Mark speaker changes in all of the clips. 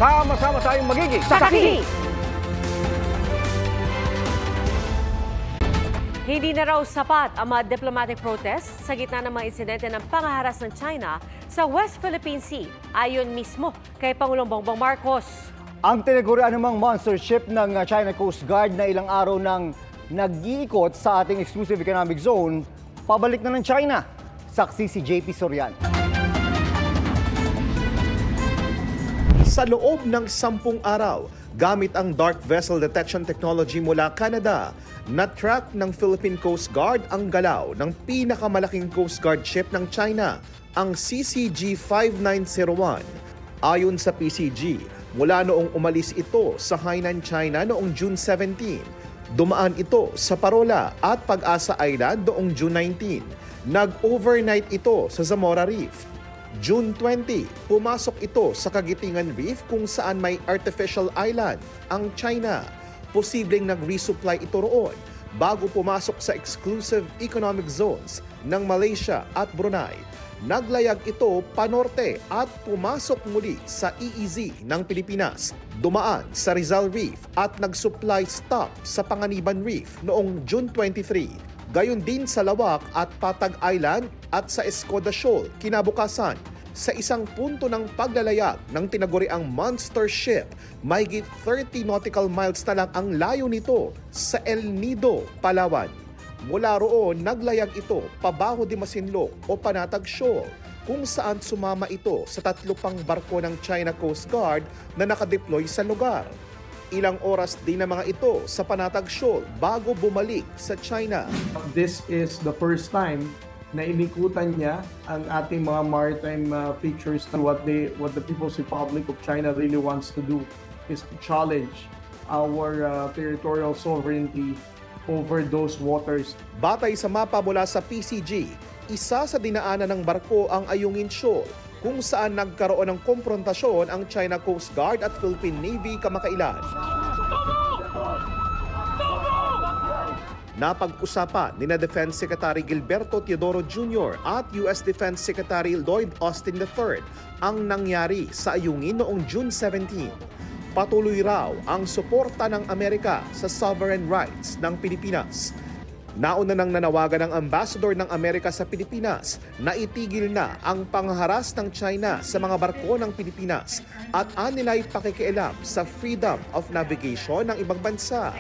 Speaker 1: Sama-sama tayong magiging
Speaker 2: saksi! Hindi na raw sapat ang mga diplomatic protest sa gitna ng mga insidente ng pangaharas ng China sa West Philippine Sea, ayon mismo kay Pangulong Bongbong Marcos.
Speaker 3: Ang tinagurian namang monster ship ng China Coast Guard na ilang araw nang nag-iikot sa ating exclusive economic zone, pabalik na ng China. Saksi si JP Soriano.
Speaker 4: Sa loob ng 10 araw, gamit ang dark vessel detection technology mula Canada, na-track ng Philippine Coast Guard ang galaw ng pinakamalaking Coast Guard ship ng China, ang CCG-5901. Ayon sa PCG, mula noong umalis ito sa Hainan, China noong June 17, dumaan ito sa Parola at Pag-asa Island noong June 19. Nag-overnight ito sa Zamora Reef. June 20, pumasok ito sa Kagitingan Reef kung saan may artificial island, ang China. Posibleng nag-resupply ito roon bago pumasok sa exclusive economic zones ng Malaysia at Brunei. Naglayag ito panorte at pumasok muli sa EEZ ng Pilipinas. Dumaan sa Rizal Reef at nag-supply stop sa Panganiban Reef noong June 23. Gayon din sa Lawak at Patag Island at sa Escoda Shoal kinabukasan. Sa isang punto ng paglalayag ng tinaguriang monster ship, mahigit 30 nautical miles na lang ang layo nito sa El Nido, Palawan. Mula roon, naglayag ito pabaho de Masinloc o Panatag Shoal, kung saan sumama ito sa 3 pang barko ng China Coast Guard na nakadeploy sa lugar. Ilang oras din na mga ito sa Panatag Shoal bago bumalik sa China.
Speaker 5: This is the first time na inikutan niya ang ating mga maritime features. What the People's Republic of China really wants to do is to challenge our territorial sovereignty over those waters.
Speaker 4: Batay sa mapa mula sa PCG, isa sa dinaanan ng barko ang Ayungin Shoal, kung saan nagkaroon ng komprontasyon ang China Coast Guard at Philippine Navy kamakailan. Napag-usapan ni Defense Secretary Gilberto Teodoro Jr. at US Defense Secretary Lloyd Austin III ang nangyari sa Ayungin noong June 17. Patuloy raw ang suporta ng Amerika sa sovereign rights ng Pilipinas. Nauna nang nanawagan ng ambassador ng Amerika sa Pilipinas na itigil na ang pangharas ng China sa mga barko ng Pilipinas at anilay pakikialam sa freedom of navigation ng ibang bansa.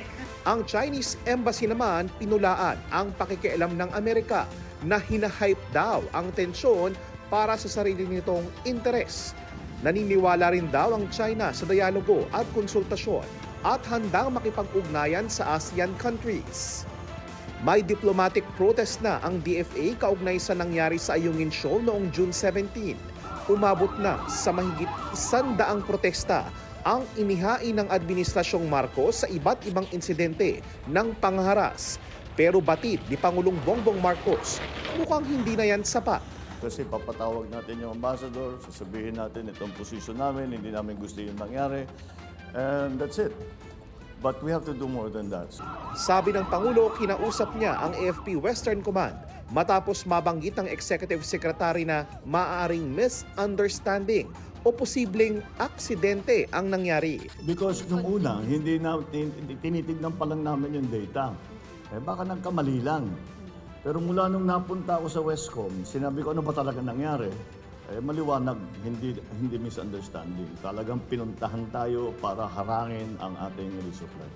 Speaker 4: Ang Chinese Embassy naman pinulaan ang pakikialam ng Amerika na hinahype daw ang tensyon para sa sarili nitong interes. Naniniwala rin daw ang China sa dialogo at konsultasyon at handang makipag-ugnayan sa ASEAN countries. May diplomatic protest na ang DFA kaugnay sa nangyari sa Ayungin Shoal noong June 17. Umabot na sa mahigit 100 protesta ang inihain ng Administrasyong Marcos sa iba't ibang insidente ng pangharas. Pero batid ni Pangulong Bongbong Marcos, mukhang hindi na yan sapat.
Speaker 6: Kasi papatawag natin yung ambassador, sasabihin natin itong posisyon namin, hindi namin gusto yung nangyari, and that's it. But we have to do more than that.
Speaker 4: Sabi ng Pangulo, kinausap niya ang AFP Western Command matapos mabanggit ng Executive Secretary na maaaring misunderstanding o posibleng aksidente ang nangyari.
Speaker 6: Because nung una, hindi tinitignan pa lang namin yung data. Baka nagkamali lang. Pero mula nung napunta ako sa Westcom, sinabi ko ano ba talaga nangyari? Maliwanag, hindi misunderstanding. Talagang pinuntahan tayo para harangin ang ating resupply.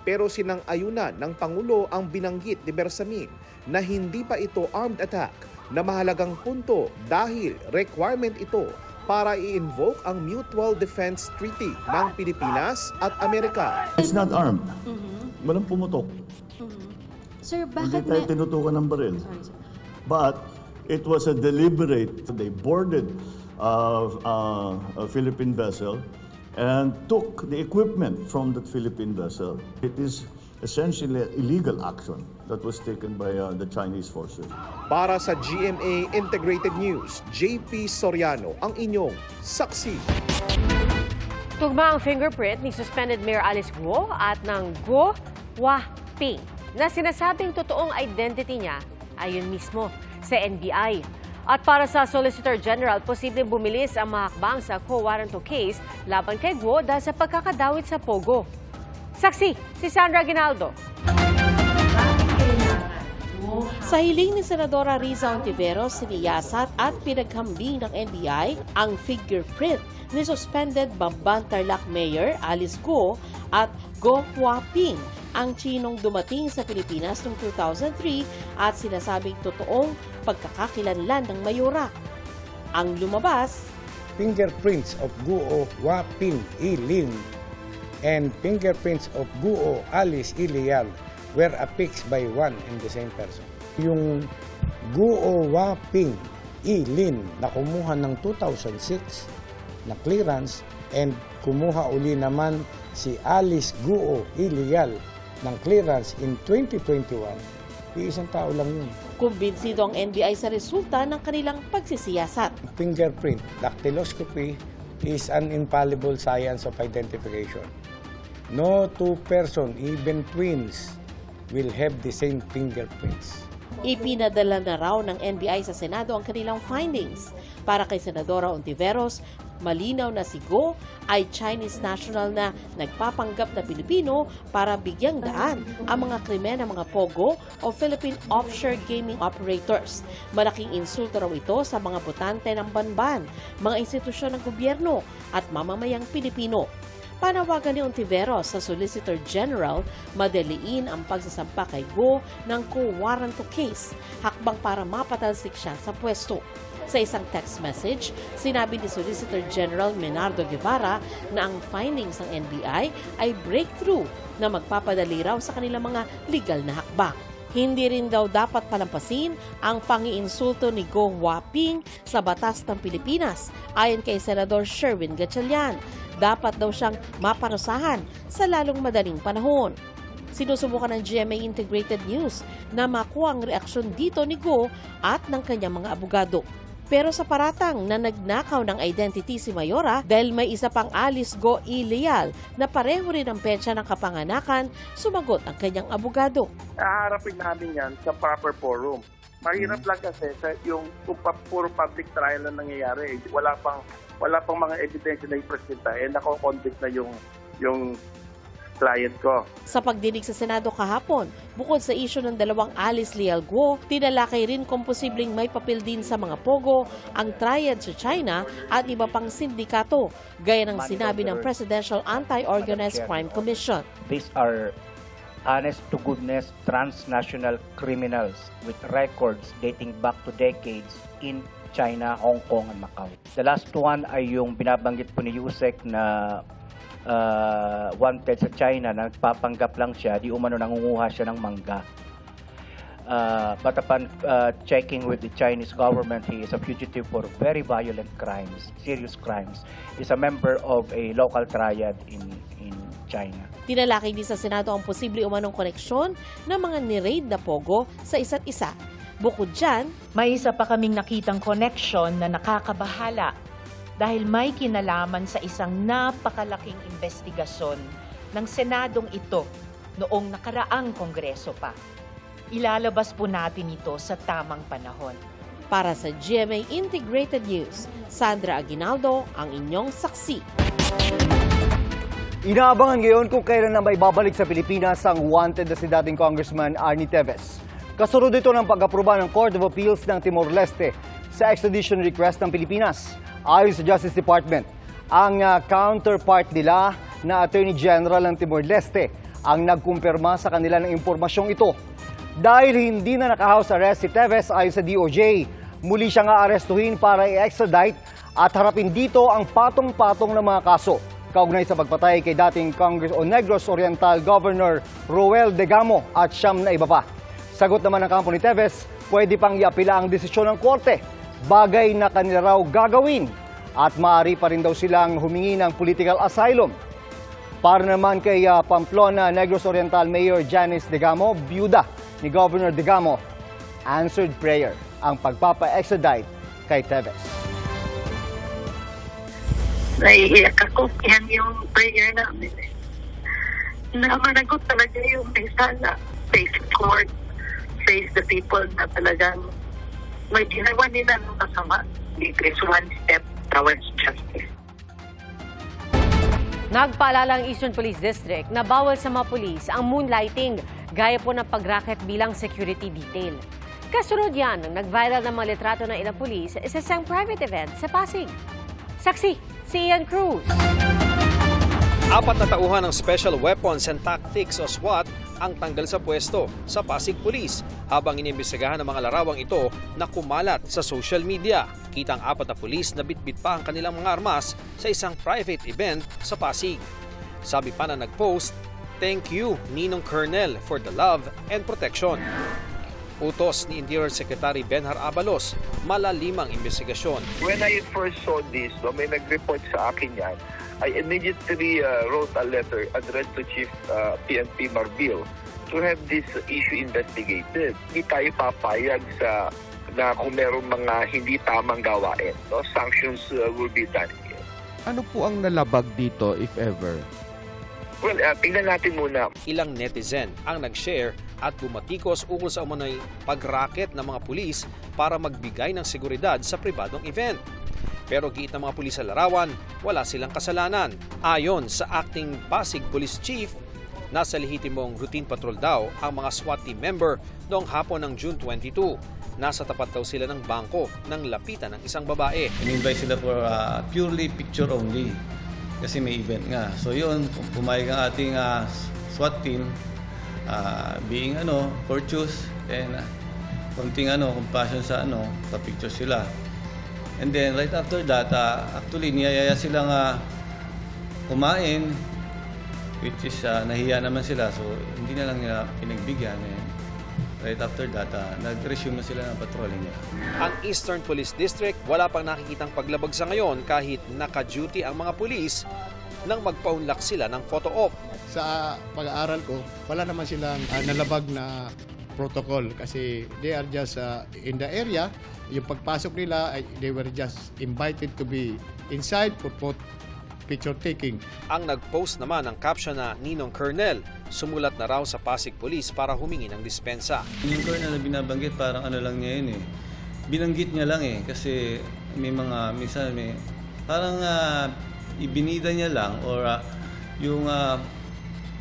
Speaker 4: Pero sinang-ayunan ng Pangulo ang binanggit ni Bersamin na hindi pa ito armed attack na mahalagang punto dahil requirement ito para i-invoke ang Mutual Defense Treaty ng Pilipinas at Amerika.
Speaker 6: It's not armed. Walang pumutok.
Speaker 7: Sir, bakit
Speaker 6: hindi tayo tinutukan ng baril. But it was a deliberate, they boarded a Philippine vessel and took the equipment from that Philippine vessel. It is essentially an illegal action that was taken by the Chinese forces.
Speaker 4: Para sa GMA Integrated News, JP Soriano ang inyong saksi.
Speaker 2: Tugma ang fingerprint ni suspended Mayor Alice Guo at ng Guo Huaping na sinasabing totoong identity niya ayon mismo sa NBI. At para sa Solicitor General, posibleng bumilis ang mga hakbang sa quo warranto case laban kay Guo dahil sa pagkakadawit sa Pogo. Saksi, si Sandra Aguinaldo.
Speaker 1: Sa hiling ni Senadora Riza Ontiveros, siniyasat at pinaghambing ng NBI ang fingerprint ni suspended Bamban Tarlac Mayor Alice Guo at Guo Huaping, ang Chinong dumating sa Pilipinas noong 2003 at sinasabing totoong pagkakakilanlan ng mayora. Ang lumabas,
Speaker 8: fingerprints of Guo Huaping E. Lin and fingerprints of Guo Alice E. Leal were affixed by one and the same person. Yung Guo Huaping E. Lin na kumuha ng 2006 na clearance and kumuha uli naman si Alice Guo E. Leal ng clearance in 2021, isang tao lang yun.
Speaker 1: kumbinsido ang NBI sa resulta ng kanilang pagsisiyasat.
Speaker 8: Fingerprint, dactyloscopy is an infallible science of identification. No two person, even twins, will have the same fingerprints.
Speaker 1: Ipinadala na raw ng NBI sa Senado ang kanilang findings. Para kay Senadora Ontiveros, malinaw na si Guo ay Chinese national na nagpapanggap na Pilipino para bigyang daan ang mga krimen ng mga POGO o Philippine Offshore Gaming Operators. Malaking insulto raw ito sa mga botante ng banban, mga institusyon ng gobyerno at mamamayang Pilipino. Panawagan ni Ontiveros sa Solicitor General, madaliin ang pagsasampa kay Guo ng quo warranto case, hakbang para mapatalsik siya sa pwesto. Sa isang text message, sinabi ni Solicitor General Menardo Guevara na ang findings ng NBI ay breakthrough na magpapadali raw sa kanilang mga legal na hakbang. Hindi rin daw dapat palampasin ang pangiinsulto ni Guo Huaping sa batas ng Pilipinas. Ayon kay Senador Sherwin Gatchalian, dapat daw siyang maparusahan sa lalong madaling panahon. Sinusubukan ng GMA Integrated News na makuha ang reaksyon dito ni Guo at ng kanyang mga abogado. Pero sa paratang na nagnakaw ng identity si Mayora dahil may isa pang Alice Guo E. Leal na pareho rin ang petsa ng kapanganakan, sumagot ang kanyang abogado.
Speaker 9: Haharapin namin yan sa proper forum. Mahirap lang kasi yung puro public trial na nangyayari. Wala pang mga ebidensya na ipresenta. Nako-convict na yung client ko.
Speaker 1: Sa pagdinig sa Senado kahapon, bukod sa isyu ng dalawang Alice Leal Guo, tinalakay rin kung posibleng may papel din sa mga POGO ang triad sa China at iba pang sindikato, gaya ng sinabi ng Presidential Anti-Organized Crime Commission.
Speaker 10: These are honest-to-goodness transnational criminals with records dating back to decades in China, Hong Kong, and Macau. The last one ay yung binabanggit po ni Yusek na wanted sa China na nagpapanggap lang siya, di umano nangunguha siya ng mangga. But upon checking with the Chinese government, he is a fugitive for very violent crimes, serious crimes. He's a member of a local triad in China.
Speaker 1: Tinalakay din sa Senado ang posible umanong koneksyon ng mga ni-raid na POGO sa isa't isa. Bukod dyan,
Speaker 11: may isa pa kaming nakitang connection na nakakabahala dahil may kinalaman sa isang napakalaking investigasyon ng Senadong ito noong nakaraang Kongreso pa. Ilalabas po natin ito sa tamang panahon.
Speaker 1: Para sa GMA Integrated News, Sandra Aguinaldo, ang inyong saksi.
Speaker 3: Inaabangan ngayon kung kailan na may babalik sa Pilipinas ang wanted na si dating Congressman Arnie Teves. Kasunod ito ng pag-aproba ng Court of Appeals ng Timor-Leste sa extradition request ng Pilipinas. Ayon sa Justice Department, ang counterpart nila na Attorney General ng Timor-Leste ang nagkumpirma sa kanila ng impormasyong ito. Dahil hindi na naka-house arrest si Teves ayon sa DOJ, muli siyang aarestuhin para i-extradite at harapin dito ang patong-patong na mga kaso kaugnay sa pagpatay kay dating Negros Oriental Governor Roel Degamo at siyam na iba pa. Sagot naman ng kampo ni Teves, pwede pang iapila ang desisyon ng korte, bagay na kanila raw gagawin at maaari pa rin daw silang humingi ng political asylum. Para naman kay Pamplona Negros Oriental Mayor Janice Degamo, byuda ni Governor Degamo, answered prayer ang pagpapa-extradite kay Teves.
Speaker 12: Naiiyak ako, yan yung prayer namin. Managot talaga yung may sana, face court, face the people na talagang may ginawa nila ng kasama. It is one step towards justice.
Speaker 2: Nagpaalala ang Eastern Police District na bawal sa mga pulis ang moonlighting gaya po ng pag-racket bilang security detail. Kasunod yan nang nag-viral ng mga litrato ng ilang pulis sa isang private event sa Pasig. Saksi, si Ian Cruz.
Speaker 13: 4 na tauhan ng Special Weapons and Tactics o SWAT ang tanggal sa pwesto sa Pasig Police habang inimbestigahan ng mga larawang ito na kumalat sa social media. Kitang 4 na pulis na bitbit pa ang kanilang mga armas sa isang private event sa Pasig. Sabi pa na nag-post, "Thank you, Ninong Colonel, for the love and protection." Utos ni Interior Secretary Benhar Abalos, malalimang investigasyon.
Speaker 14: When I first saw this, may nag-report sa akin yan, I immediately wrote a letter addressed to Chief PNP Marbil to have this issue investigated. Hindi tayo papayag na kung merong mga hindi tamang gawain. No? Sanctions will be done here.
Speaker 15: Ano po ang nalabag dito, if ever?
Speaker 14: Well, tingnan natin muna.
Speaker 13: Ilang netizen ang nag-share at bumatikos ukol sa umano'y pag-racket ng mga pulis para magbigay ng seguridad sa pribadong event. Pero giit ng mga pulis sa larawan, wala silang kasalanan. Ayon sa acting Pasig Police Chief, nasa lehitimong routine patrol daw ang mga SWAT team member noong hapon ng June 22. Nasa tapat daw sila ng bangko nang lapitan ng isang babae.
Speaker 16: In-invite sila for purely picture only kasi may event nga. So yun, pumayag ang ating SWAT team being courteous and konting compassion sa picture sila. And then right after that, actually niyayaya silang kumain, which is nahiya naman sila, so hindi na lang nila pinagbigyan. Right after that, nag-resume na sila ng patrolling niya.
Speaker 13: Ang Eastern Police District wala pang nakikitang paglabag sa ngayon kahit naka-duty ang mga pulis nang magpaunlak sila ng photo op.
Speaker 17: Sa pag-aaral ko, wala naman silang nalabag na protocol kasi they are just in the area. Yung pagpasok nila, they were just invited to be inside for picture taking.
Speaker 13: Ang nag-post naman ng caption na Ninong Colonel, sumulat na raw sa Pasig Police para humingi ng dispensa.
Speaker 16: Yung Colonel na binabanggit, parang lang niya yun Binanggit niya lang kasi may mga, minsan parang ibinida niya lang or yung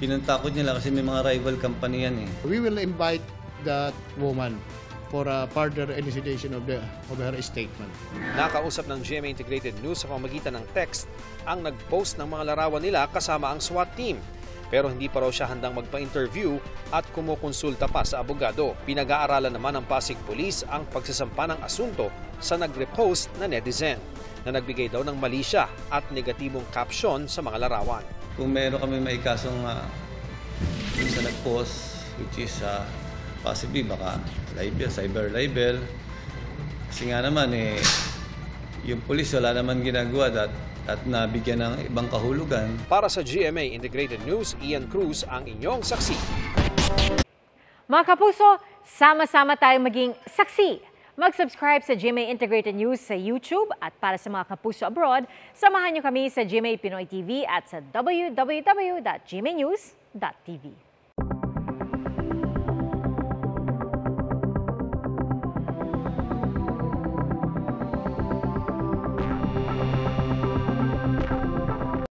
Speaker 16: pinantakot niya lang kasi may mga rival company yan
Speaker 17: We will invite that woman for a further elucidation of her statement.
Speaker 13: Nakausap ng GMA Integrated News sa pamamagitan ng text ang nag-post ng mga larawan nila kasama ang SWAT team. Pero hindi pa raw siya handang magpa-interview at kumukonsulta pa sa abogado. Pinag-aaralan naman ng Pasig Police ang pagsasampa ng asunto sa nag-repost na netizen na nagbigay daw ng mali siya at negatibong caption sa mga larawan.
Speaker 16: Kung meron kami may kasong sa nag-post, which is possibly baka libel, cyber libel. Kasi nga naman yung pulis wala naman ginagawa at nabigyan ng ibang kahulugan.
Speaker 13: Para sa GMA Integrated News, Ian Cruz ang inyong saksi.
Speaker 2: Mga kapuso, sama-sama tayong maging saksi. Mag-subscribe sa GMA Integrated News sa YouTube at para sa mga kapuso abroad, samahan niyo kami sa GMA Pinoy TV at sa www.gmanews.tv.